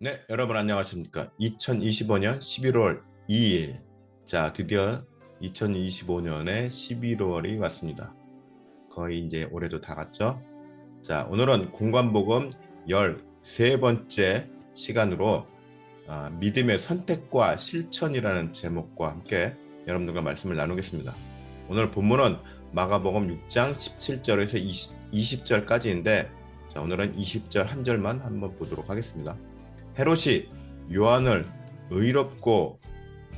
네, 여러분 안녕하십니까? 2025년 11월 2일. 자, 드디어 2025년의 11월이 왔습니다. 거의 이제 올해도 다 갔죠? 자, 오늘은 공관복음 13번째 시간으로 믿음의 선택과 실천이라는 제목과 함께 여러분들과 말씀을 나누겠습니다. 오늘 본문은 마가복음 6장 17절에서 20절까지인데, 자, 오늘은 20절 한 절만 한번 보도록 하겠습니다. 헤롯이 요한을 의롭고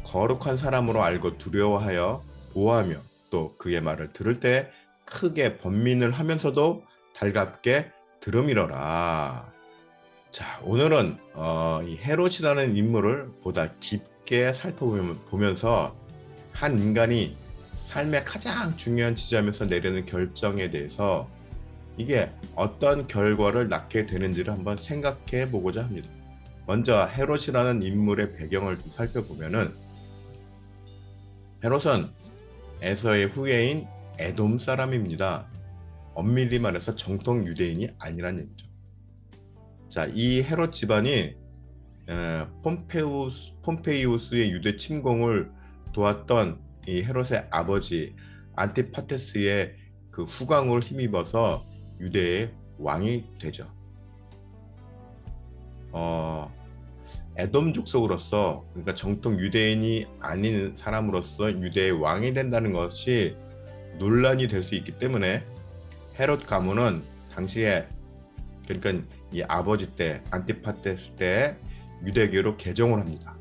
거룩한 사람으로 알고 두려워하여 보호하며 또 그의 말을 들을 때 크게 번민을 하면서도 달갑게 들음이러라. 자, 오늘은 이 헤롯이라는 인물을 보다 깊게 살펴보면서 한 인간이 삶의 가장 중요한 지점에서 내리는 결정에 대해서 이게 어떤 결과를 낳게 되는지를 한번 생각해 보고자 합니다. 먼저 헤롯이라는 인물의 배경을 좀 살펴보면은, 헤롯은 에서의 후예인 에돔 사람입니다. 엄밀히 말해서 정통 유대인이 아니란 얘기죠. 자, 이 헤롯 집안이 폼페이우스의 유대 침공을 도왔던 이 헤롯의 아버지 안티파테스의 그 후광을 힘입어서 유대의 왕이 되죠. 에돔 족속으로서, 그러니까 정통 유대인이 아닌 사람으로서 유대의 왕이 된다는 것이 논란이 될 수 있기 때문에 헤롯 가문은 당시에, 그러니까 이 아버지 때 안티파테스 때 유대교로 개종을 합니다.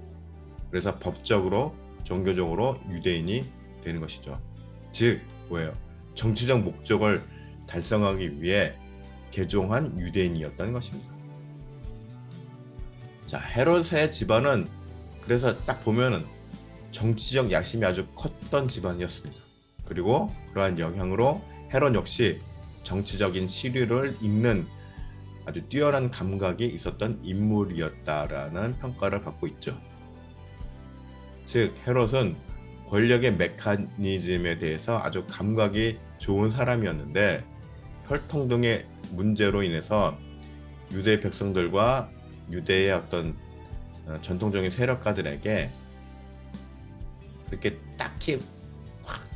그래서 법적으로 종교적으로 유대인이 되는 것이죠. 즉 뭐예요? 정치적 목적을 달성하기 위해 개종한 유대인이었다는 것입니다. 자, 헤롯의 집안은 그래서 딱 보면은 정치적 야심이 아주 컸던 집안이었습니다. 그리고 그러한 영향으로 헤롯 역시 정치적인 시류를 읽는 아주 뛰어난 감각이 있었던 인물이었다라는 평가를 받고 있죠. 즉 헤롯은 권력의 메커니즘에 대해서 아주 감각이 좋은 사람이었는데, 혈통 등의 문제로 인해서 유대 백성들과 유대의 어떤 전통적인 세력가들에게 그렇게 딱히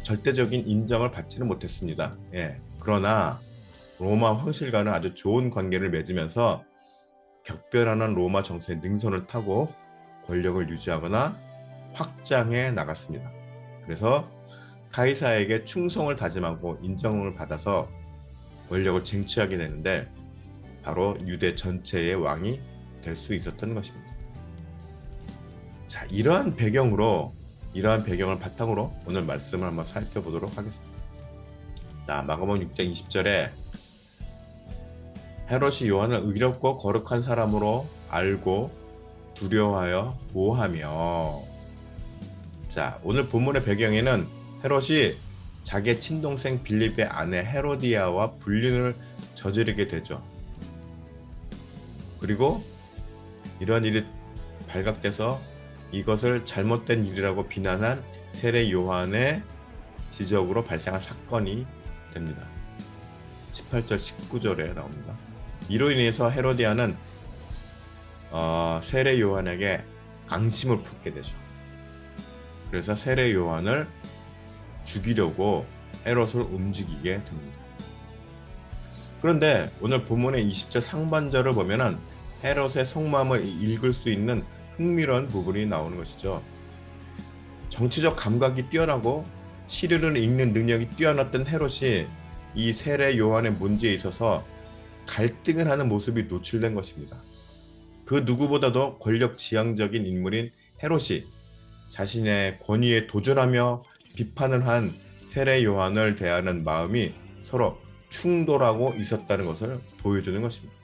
절대적인 인정을 받지는 못했습니다. 예. 그러나 로마 황실과는 아주 좋은 관계를 맺으면서 격변하는 로마 정세의 능선을 타고 권력을 유지하거나 확장해 나갔습니다. 그래서 카이사에게 충성을 다짐하고 인정을 받아서 권력을 쟁취하게 되는데, 바로 유대 전체의 왕이 될 수 있었던 것입니다. 자, 이러한 배경을 바탕으로 오늘 말씀을 한번 살펴보도록 하겠습니다. 자, 마가복음 6장 20절에 헤롯이 요한을 의롭고 거룩한 사람으로 알고 두려워하여 보호하며. 자, 오늘 본문의 배경에는 헤롯이 자기의 친동생 빌립의 아내 헤로디아와 불륜을 저지르게 되죠. 그리고 이런 일이 발각돼서 이것을 잘못된 일이라고 비난한 세례 요한의 지적으로 발생한 사건이 됩니다. 18절 19절에 나옵니다. 이로 인해서 헤로디아는 세례 요한에게 앙심을 품게 되죠. 그래서 세례 요한을 죽이려고 헤롯을 움직이게 됩니다. 그런데 오늘 본문의 20절 상반절을 보면은 헤롯의 속마음을 읽을 수 있는 흥미로운 부분이 나오는 것이죠. 정치적 감각이 뛰어나고 시류를 읽는 능력이 뛰어났던 헤롯이 이 세례 요한의 문제에 있어서 갈등을 하는 모습이 노출된 것입니다. 그 누구보다도 권력 지향적인 인물인 헤롯이 자신의 권위에 도전하며 비판을 한 세례 요한을 대하는 마음이 서로 충돌하고 있었다는 것을 보여주는 것입니다.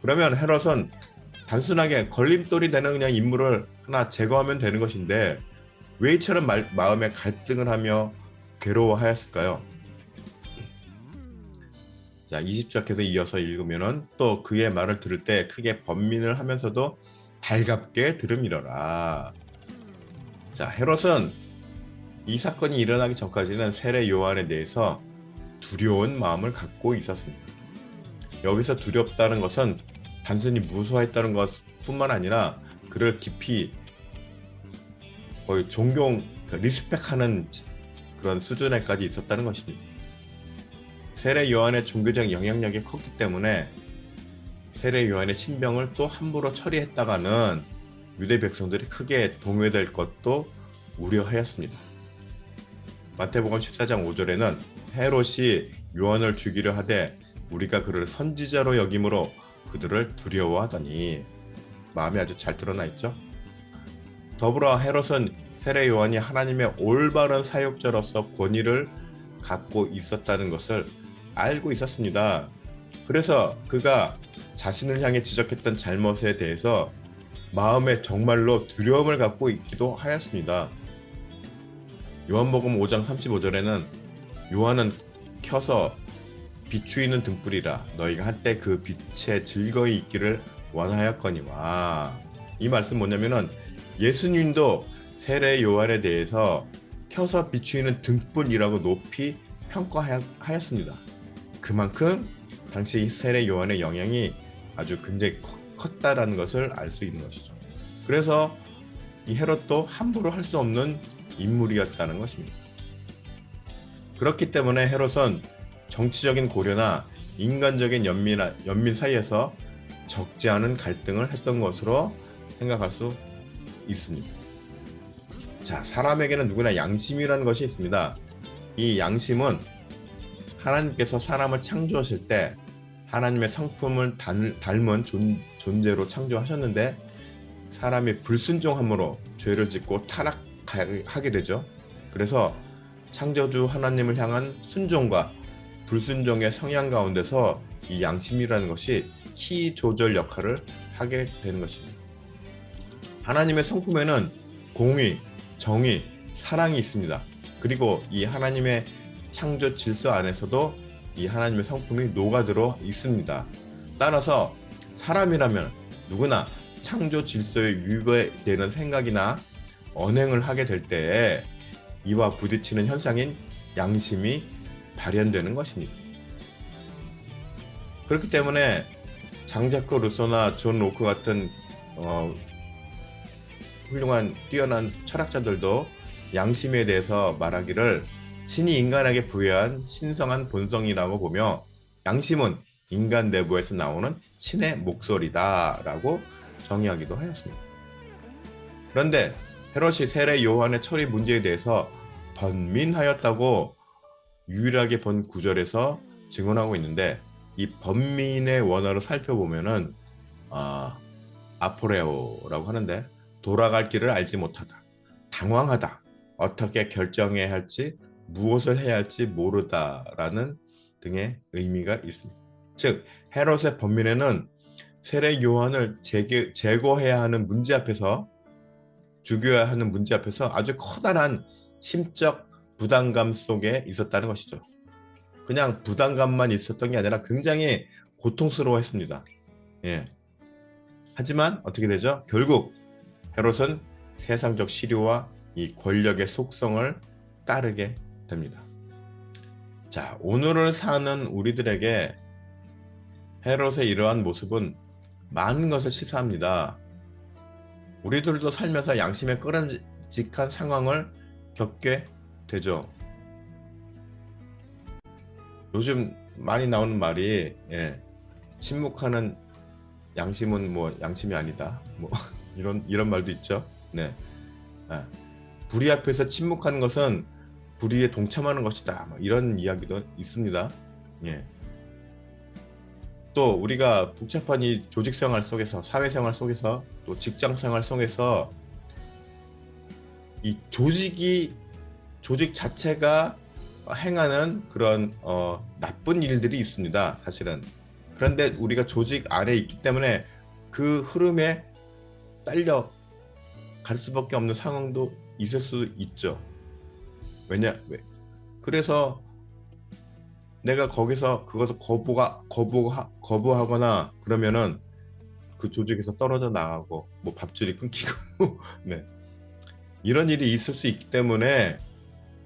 그러면 헤롯은 단순하게 걸림돌이 되는 그냥 인물을 하나 제거하면 되는 것인데 왜 이처럼 마음에 갈등을 하며 괴로워하였을까요? 자, 20절에서 이어서 읽으면은 또 그의 말을 들을 때 크게 번민을 하면서도 달갑게 들으미러라. 자, 헤롯은 이 사건이 일어나기 전까지는 세례 요한에 대해서 두려운 마음을 갖고 있었습니다. 여기서 두렵다는 것은 단순히 무서워했다는 것뿐만 아니라 그를 깊이 거의 존경, 리스펙하는 그런 수준에까지 있었다는 것입니다. 세례 요한의 종교적 영향력이 컸기 때문에 세례 요한의 신병을 또 함부로 처리했다가는 유대 백성들이 크게 동요될 것도 우려하였습니다. 마태복음 14장 5절에는 헤롯이 요한을 죽이려 하되 우리가 그를 선지자로 여김으로 그들을 두려워하더니, 마음이 아주 잘 드러나 있죠. 더불어 헤롯은 세례 요한이 하나님의 올바른 사역자로서 권위를 갖고 있었다는 것을 알고 있었습니다. 그래서 그가 자신을 향해 지적했던 잘못에 대해서 마음에 정말로 두려움을 갖고 있기도 하였습니다. 요한복음 5장 35절에는 요한은 켜서 비추이는 등불이라 너희가 한때 그 빛에 즐거이 있기를 원하였거니와, 이 말씀 뭐냐면은 예수님도 세례 요한에 대해서 켜서 비추이는 등불이라고 높이 평가하였습니다. 그만큼 당시 세례 요한의 영향이 아주 굉장히 컸다라는 것을 알 수 있는 것이죠. 그래서 이 헤롯도 함부로 할 수 없는 인물이었다는 것입니다. 그렇기 때문에 헤롯은 정치적인 고려나 인간적인 연민 사이에서 적지 않은 갈등을 했던 것으로 생각할 수 있습니다. 자, 사람에게는 누구나 양심이라는 것이 있습니다. 이 양심은 하나님께서 사람을 창조하실 때 하나님의 성품을 닮은 존재로 창조하셨는데 사람이 불순종함으로 죄를 짓고 타락하게 되죠. 그래서 창조주 하나님을 향한 순종과 불순종의 성향 가운데서 이 양심이라는 것이 키 조절 역할을 하게 되는 것입니다. 하나님의 성품에는 공의, 정의, 사랑이 있습니다. 그리고 이 하나님의 창조 질서 안에서도 이 하나님의 성품이 녹아들어 있습니다. 따라서 사람이라면 누구나 창조 질서에 위배되는 생각이나 언행을 하게 될 때에 이와 부딪히는 현상인 양심이 발현되는 것입니다. 그렇기 때문에 장자크 루소나 존 로크 같은 훌륭한 뛰어난 철학자들도 양심에 대해서 말하기를 신이 인간에게 부여한 신성한 본성이라고 보며 양심은 인간 내부에서 나오는 신의 목소리다 라고 정의하기도 하였습니다. 그런데 헤롯이 세례 요한의 처리 문제에 대해서 번민하였다고 유일하게 본 구절에서 증언하고 있는데, 이 번민의 원어를 살펴보면은 아포레오라고 하는데 돌아갈 길을 알지 못하다, 당황하다, 어떻게 결정해야 할지, 무엇을 해야 할지 모르다라는 등의 의미가 있습니다. 즉 헤롯의 번민에는 세례 요한을 제거해야 하는 문제 앞에서, 죽여야 하는 문제 앞에서 아주 커다란 심적 부담감 속에 있었다는 것이죠. 그냥 부담감만 있었던 게 아니라 굉장히 고통스러워했습니다. 예. 하지만 어떻게 되죠? 결국 헤롯은 세상적 시류와 이 권력의 속성을 따르게 됩니다. 자, 오늘을 사는 우리들에게 헤롯의 이러한 모습은 많은 것을 시사합니다. 우리들도 살면서 양심에 꺼름직한 상황을 겪게 되죠. 요즘 많이 나오는 말이 침묵하는 양심은 뭐 양심이 아니다, 뭐 이런 말도 있죠. 네. 불의 앞에서 침묵하는 것은 불의에 동참하는 것이다, 뭐 이런 이야기도 있습니다. 예. 또 우리가 복잡한 이 조직생활 속에서, 사회생활 속에서, 또 직장생활 속에서 이 조직 자체가 행하는 그런 나쁜 일들이 있습니다. 사실은. 그런데 우리가 조직 안에 있기 때문에 그 흐름에 딸려 갈 수밖에 없는 상황도 있을 수 있죠. 그래서 내가 거기서 그것을 거부하거나 그러면은 그 조직에서 떨어져 나가고 뭐 밥줄이 끊기고 네. 이런 일이 있을 수 있기 때문에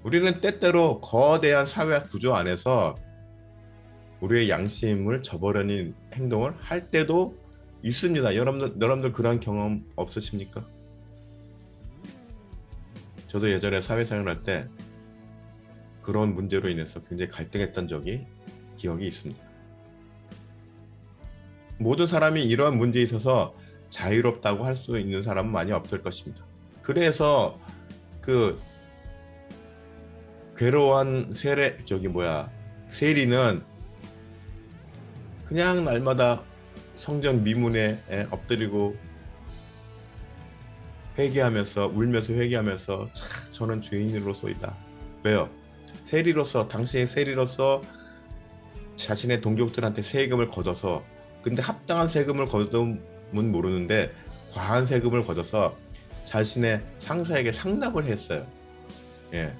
우리는 때때로 거대한 사회 구조 안에서 우리의 양심을 저버리는 행동을 할 때도 있습니다. 여러분들 그런 경험 없으십니까? 저도 예전에 사회생활 할 때 그런 문제로 인해서 굉장히 갈등했던 적이 기억이 있습니다. 모든 사람이 이러한 문제에 있어서 자유롭다고 할 수 있는 사람은 많이 없을 것입니다. 그래서 그 괴로운 세리는 그냥 날마다 성전 미문에 엎드리고 회개하면서 울면서 회개하면서 저는 죄인으로서이다. 왜요? 당시의 세리로서 자신의 동족들한테 세금을 걷어서 근데 합당한 세금을 걷으면 모르는데 과한 세금을 걷어서 자신의 상사에게 상납을 했어요. 예.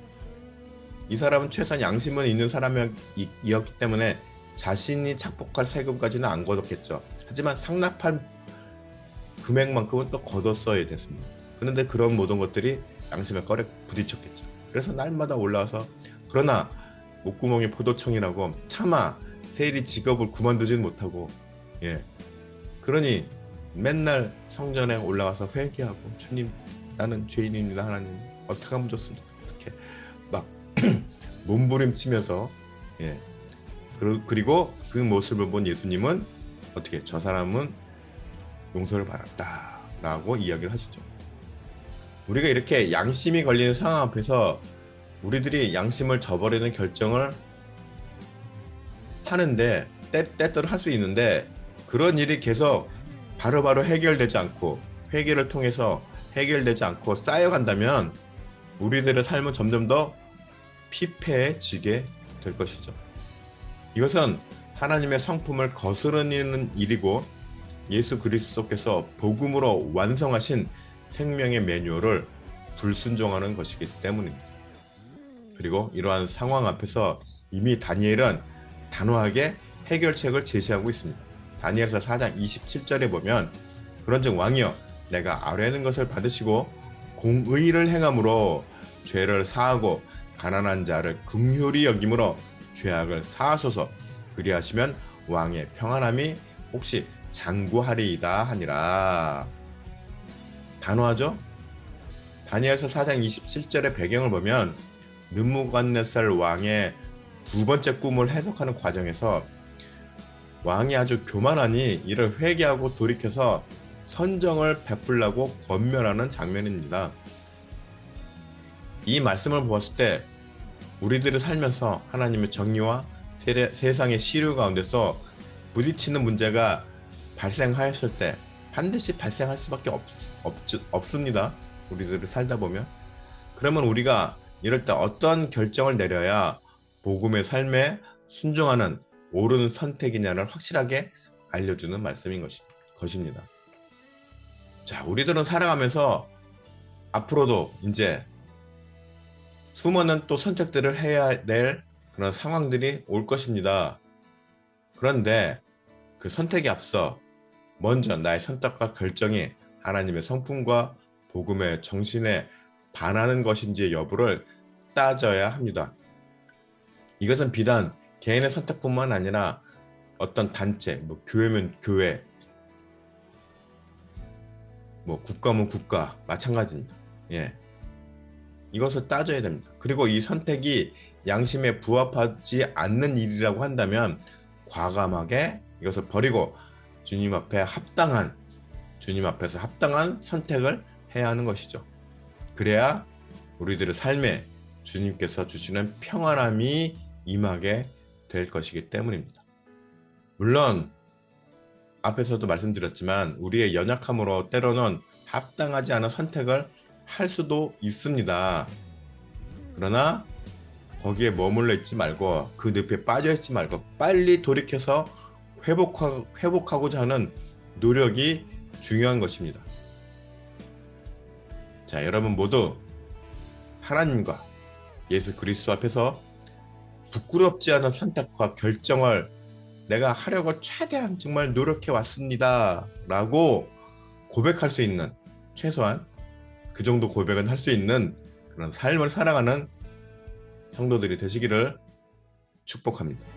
이 사람은 최소한 양심은 있는 사람이었기 때문에 자신이 착복할 세금까지는 안 걷었겠죠. 하지만 상납한 금액만큼은 또 걷었어야 됐습니다. 그런데 그런 모든 것들이 양심의 꺼에 부딪혔겠죠. 그래서 날마다 올라와서 그러나 목구멍이 포도청이라고 차마 세리 직업을 그만두진 못하고 그러니 맨날 성전에 올라가서 회개하고 주님 나는 죄인입니다. 하나님 어떻게 하면 좋습니까? 이렇게 막 몸부림치면서 그리고 그 모습을 본 예수님은 어떻게 저 사람은 용서를 받았다라고 이야기를 하시죠. 우리가 이렇게 양심이 걸리는 상황 앞에서 우리들이 양심을 저버리는 결정을 하는데 때때로 할 수 있는데 그런 일이 계속 바로바로 해결되지 않고 회개를 통해서 해결되지 않고 쌓여간다면 우리들의 삶은 점점 더 피폐해지게 될 것이죠. 이것은 하나님의 성품을 거스르는 일이고 예수 그리스도께서 복음으로 완성하신 생명의 매뉴얼을 불순종하는 것이기 때문입니다. 그리고 이러한 상황 앞에서 이미 다니엘은 단호하게 해결책을 제시하고 있습니다. 다니엘서 4장 27절에 보면 그런즉 왕이여 내가 아뢰는 것을 받으시고 공의를 행함으로 죄를 사하고 가난한 자를 긍휼히 여김으로 죄악을 사하소서 그리하시면 왕의 평안함이 혹시 장구하리이다 하니라. 단호하죠? 다니엘서 4장 27절의 배경을 보면 느부갓네살 왕의 두 번째 꿈을 해석하는 과정에서 왕이 아주 교만하니 이를 회개하고 돌이켜서 선정을 베풀라고 권면하는 장면입니다. 이 말씀을 보았을 때 우리들이 살면서 하나님의 정의와 세상의 시류 가운데서 부딪히는 문제가 발생하였을 때 반드시 발생할 수밖에 없습니다. 우리들이 살다 보면. 그러면 우리가 이럴 때 어떤 결정을 내려야 복음의 삶에 순종하는 옳은 선택이냐를 확실하게 알려주는 말씀인 것입니다. 자, 우리들은 살아가면서 앞으로도 이제 수많은 또 선택들을 해야 될 그런 상황들이 올 것입니다. 그런데 그 선택에 앞서 먼저 나의 선택과 결정이 하나님의 성품과 복음의 정신에 반하는 것인지 여부를 따져야 합니다. 이것은 비단 개인의 선택뿐만 아니라 어떤 단체, 뭐 교회면 교회, 뭐 국가면 국가 마찬가지입니다. 이것을 따져야 됩니다. 그리고 이 선택이 양심에 부합하지 않는 일이라고 한다면 과감하게 이것을 버리고 주님 앞에서 합당한 선택을 해야 하는 것이죠. 그래야 우리들의 삶에 주님께서 주시는 평안함이 임하게 될 것이기 때문입니다. 물론 앞에서도 말씀드렸지만 우리의 연약함으로 때로는 합당하지 않은 선택을 할 수도 있습니다. 그러나 거기에 머물러 있지 말고 그 늪에 빠져 있지 말고 빨리 돌이켜서 회복하고자 하는 노력이 중요한 것입니다. 자, 여러분 모두 하나님과 예수 그리스도 앞에서 부끄럽지 않은 선택과 결정을 내가 하려고 최대한 정말 노력해 왔습니다 라고 고백할 수 있는, 최소한 그 정도 고백은 할 수 있는 그런 삶을 살아가는 성도들이 되시기를 축복합니다.